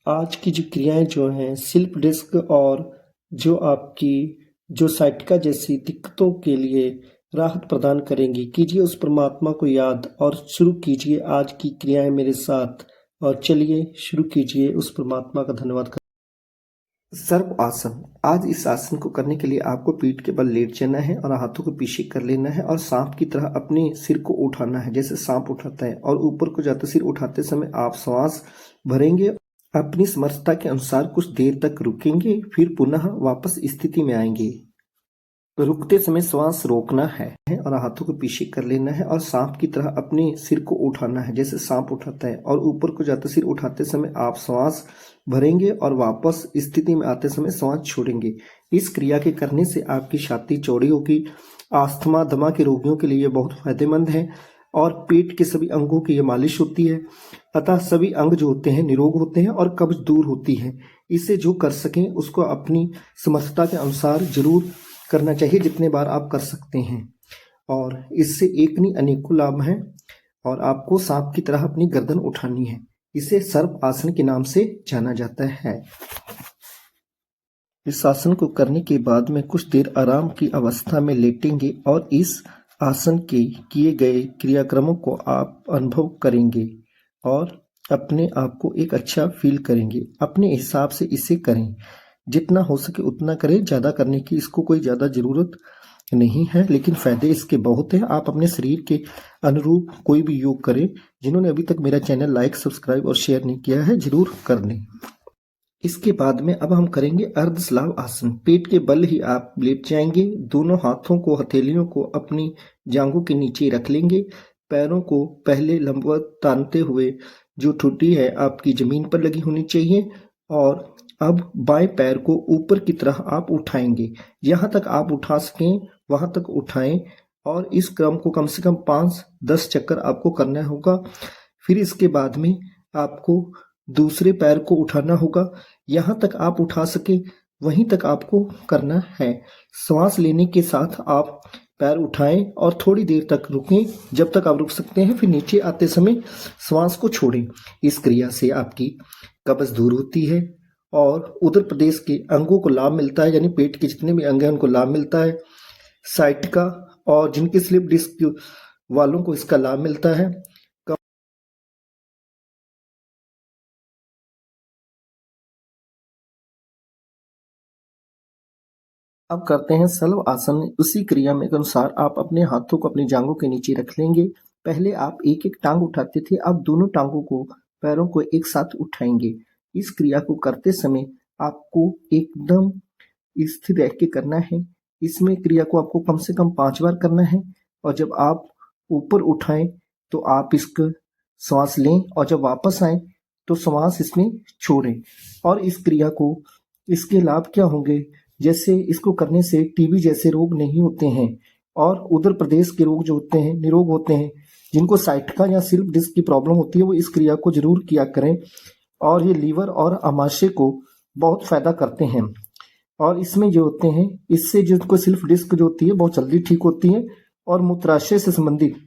आज की जो क्रियाएं जो हैं स्लिप डिस्क और जो आपकी जो साइटिका जैसी दिक्कतों के लिए राहत प्रदान करेंगी। कीजिए उस परमात्मा को याद और शुरू कीजिए आज की क्रियाएं मेरे साथ। और चलिए शुरू कीजिए उस परमात्मा का धन्यवाद कर। सर्प आसन। आज इस आसन को करने के लिए आपको पीठ के बल लेट जाना है और हाथों को पीछे कर लेना है और सांप की तरह अपने सिर को उठाना है जैसे सांप उठाता है। और ऊपर को जाते सिर उठाते समय आप श्वास भरेंगे, अपनी समर्थता के अनुसार कुछ देर तक रुकेंगे, फिर पुनः वापस स्थिति में आएंगे। रुकते समय श्वास रोकना है और हाथों को पीछे कर लेना है और सांप की तरह अपने सिर को उठाना है जैसे सांप उठाता है। और ऊपर को जाते सिर उठाते समय आप श्वास भरेंगे और वापस स्थिति में आते समय श्वास छोड़ेंगे। इस क्रिया के करने से आपकी छाती चौड़ी होगी। अस्थमा दमा के रोगियों के लिए बहुत फायदेमंद है और पेट के सभी अंगों की ये मालिश होती है। अतः सभी अंग जो होते हैं निरोग होते हैं और कब्ज दूर होती है। इसे जो कर सकें उसको अपनी समर्थता के अनुसार जरूर करना चाहिए, जितने बार आप कर सकते हैं। और इससे एक नहीं अनेकों लाभ हैं और आपको सांप की तरह अपनी गर्दन उठानी है। इसे सर्प आसन के नाम से जाना जाता है। इस आसन को करने के बाद में कुछ देर आराम की अवस्था में लेटेंगे और इस आसन के किए गए क्रियाक्रमों को आप अनुभव करेंगे और अपने आप को एक अच्छा फील करेंगे। अपने हिसाब से इसे करें, जितना हो सके उतना करें। ज़्यादा करने की इसको कोई ज़्यादा ज़रूरत नहीं है, लेकिन फ़ायदे इसके बहुत हैं। आप अपने शरीर के अनुरूप कोई भी योग करें। जिन्होंने अभी तक मेरा चैनल लाइक सब्सक्राइब और शेयर नहीं किया है ज़रूर कर लें। इसके बाद में अब हम करेंगे अर्धश्लाव आसन। पेट के बल ही आप लेट जाएंगे। दोनों हाथों को हथेलियों को अपनी जांघों के नीचे रख लेंगे। पैरों को पहले लंबवत तानते हुए जो ठुड्डी है आपकी जमीन पर लगी होनी चाहिए। और अब बाएं पैर को ऊपर की तरफ आप उठाएंगे। जहां तक आप उठा सकें वहां तक उठाएं और इस क्रम को कम से कम 5-10 चक्कर आपको करना होगा। फिर इसके बाद में आपको दूसरे पैर को उठाना होगा। यहां तक आप उठा सके वहीं तक आपको करना है। श्वास लेने के साथ आप पैर उठाएं और थोड़ी देर तक रुकें, जब तक आप रुक सकते हैं। फिर नीचे आते समय श्वास को छोड़ें। इस क्रिया से आपकी कब्ज दूर होती है और उदर प्रदेश के अंगों को लाभ मिलता है, यानी पेट के जितने भी अंग हैं उनको लाभ मिलता है। साइटिका और जिनके स्लिप डिस्क वालों को इसका लाभ मिलता है। अब करते हैं सल्व आसन। उसी क्रिया में के अनुसार आप अपने हाथों को अपनी जांघों के नीचे रख लेंगे। पहले आप एक एक टांग उठाते थे, अब दोनों टांगों को पैरों को एक साथ उठाएंगे। इस क्रिया को करते समय आपको एकदम स्थिर रह के करना है। इसमें क्रिया को आपको कम से कम 5 बार करना है। और जब आप ऊपर उठाएं तो आप इसका श्वास लें और जब वापस आए तो श्वास इसमें छोड़ें। और इस क्रिया को इसके लाभ क्या होंगे, जैसे इसको करने से टीबी जैसे रोग नहीं होते हैं और उदर प्रदेश के रोग जो होते हैं निरोग होते हैं। जिनको साइटिका या स्लिप डिस्क की प्रॉब्लम होती है वो इस क्रिया को जरूर किया करें। और ये लीवर और आमाशय को बहुत फायदा करते हैं। और इसमें जो होते हैं इससे जिनको स्लिप डिस्क जो होती है बहुत जल्दी ठीक होती है। और मूत्राशय से संबंधित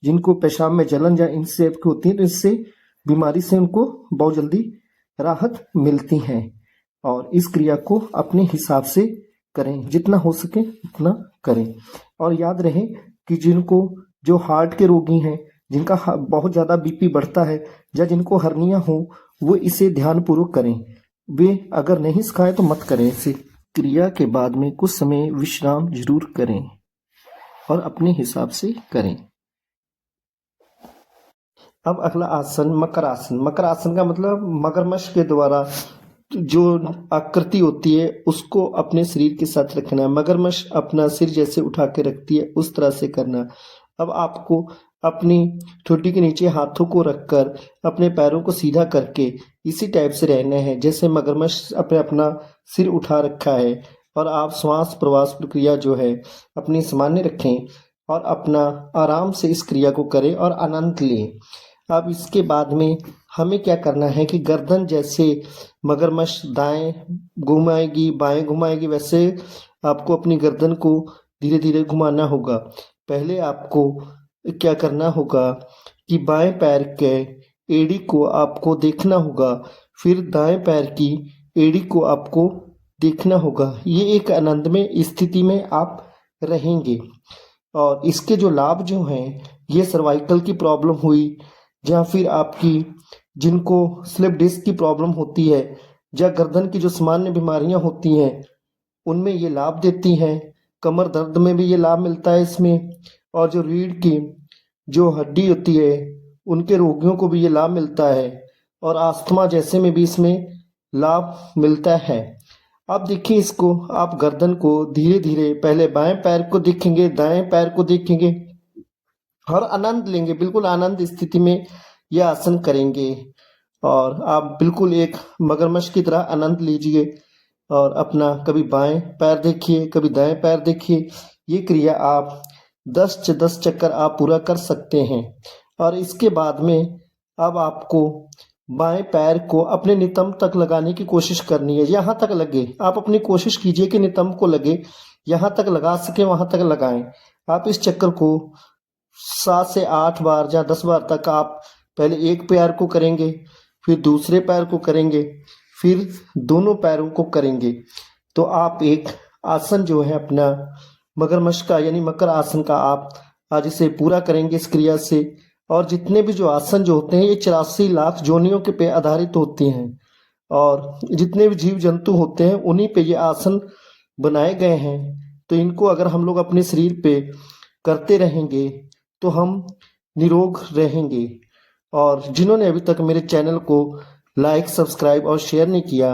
जिनको पेशाब में जलन या इनसे होती है तो इससे बीमारी से उनको बहुत जल्दी राहत मिलती है। और इस क्रिया को अपने हिसाब से करें, जितना हो सके उतना करें। और याद रहे कि जिनको जो हार्ट के रोगी हैं, जिनका बहुत ज़्यादा बीपी बढ़ता है या जिनको हर्निया हो, वो इसे ध्यानपूर्वक करें। वे अगर नहीं सिखाए तो मत करें इसे। क्रिया के बाद में कुछ समय विश्राम जरूर करें और अपने हिसाब से करें। अब अगला आसन मकर आसन। मकर आसन का मतलब मगरमच्छ के द्वारा जो आकृति होती है उसको अपने शरीर के साथ रखना। मगरमच्छ अपना सिर जैसे उठा के रखती है उस तरह से करना। अब आपको अपनी ठुड्डी के नीचे हाथों को रखकर अपने पैरों को सीधा करके इसी टाइप से रहना है जैसे मगरमच्छ अपना सिर उठा रखा है। और आप श्वास प्रवास प्रक्रिया जो है अपनी सामान्य रखें और अपना आराम से इस क्रिया को करें और आनंद लें। अब इसके बाद में हमें क्या करना है कि गर्दन जैसे मगरमच्छ दाएं घुमाएगी बाएं घुमाएगी वैसे आपको अपनी गर्दन को धीरे धीरे घुमाना होगा। पहले आपको क्या करना होगा कि बाएं पैर के एड़ी को आपको देखना होगा, फिर दाएं पैर की एड़ी को आपको देखना होगा। ये एक आनंदमय स्थिति में आप रहेंगे। और इसके जो लाभ जो हैं, ये सर्वाइकल की प्रॉब्लम हुई या फिर आपकी जिनको स्लिप डिस्क की प्रॉब्लम होती है या गर्दन की जो सामान्य बीमारियां होती हैं उनमें ये लाभ देती हैं। कमर दर्द में भी ये लाभ मिलता है इसमें। और जो रीढ़ की जो हड्डी होती है उनके रोगियों को भी ये लाभ मिलता है। और अस्थमा जैसे में भी इसमें लाभ मिलता है। अब देखिए इसको, आप गर्दन को धीरे धीरे पहले बाएं पैर को देखेंगे, दाएं पैर को देखेंगे और आनंद लेंगे, बिल्कुल आनंद स्थिति में यह आसन करेंगे। और आप बिल्कुल एक मगरमच्छ की तरह आनंद लीजिए और अपना कभी बाएं पैर देखिए, कभी दाएं पैर देखिए। ये क्रिया आप 10 चक्कर आप पूरा कर सकते हैं। और इसके बाद में अब आपको बाएं पैर को अपने नितंब तक लगाने की कोशिश करनी है, यहाँ तक लगे। आप अपनी कोशिश कीजिए कि नितंब को लगे, यहाँ तक लगा सके वहाँ तक लगाएं। आप इस चक्कर को 7 से 8 बार या 10 बार तक आप पहले एक पैर को करेंगे, फिर दूसरे पैर को करेंगे, फिर दोनों पैरों को करेंगे। तो आप एक आसन जो है अपना मगरमच्छ का यानी मकर आसन का आप आज इसे पूरा करेंगे इस क्रिया से। और जितने भी जो आसन जो होते हैं ये 84 लाख जोनियों के पे आधारित होती हैं। और जितने भी जीव जंतु होते हैं उन्हीं पे ये आसन बनाए गए हैं। तो इनको अगर हम लोग अपने शरीर पे करते रहेंगे तो हम निरोग रहेंगे। और जिन्होंने अभी तक मेरे चैनल को लाइक सब्सक्राइब और शेयर नहीं किया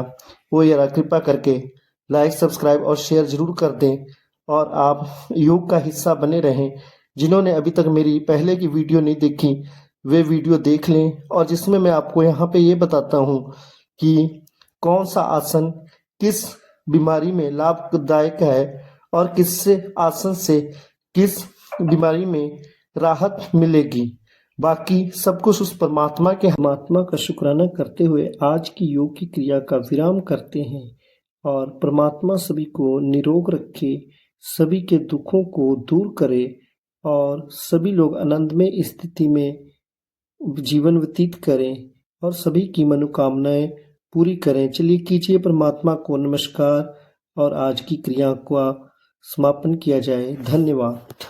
वो जरा कृपा करके लाइक सब्सक्राइब और शेयर जरूर कर दें और आप योग का हिस्सा बने रहें। जिन्होंने अभी तक मेरी पहले की वीडियो नहीं देखी वे वीडियो देख लें। और जिसमें मैं आपको यहाँ पे ये बताता हूँ कि कौन सा आसन किस बीमारी में लाभदायक है और किससे आसन से किस बीमारी में राहत मिलेगी। बाकी सब कुछ उस परमात्मा का शुक्राना करते हुए आज की योग की क्रिया का विराम करते हैं। और परमात्मा सभी को निरोग रखे, सभी के दुखों को दूर करे और सभी लोग आनंदमय स्थिति में जीवन व्यतीत करें और सभी की मनोकामनाएं पूरी करें। चलिए कीजिए परमात्मा को नमस्कार और आज की क्रिया का समापन किया जाए। धन्यवाद।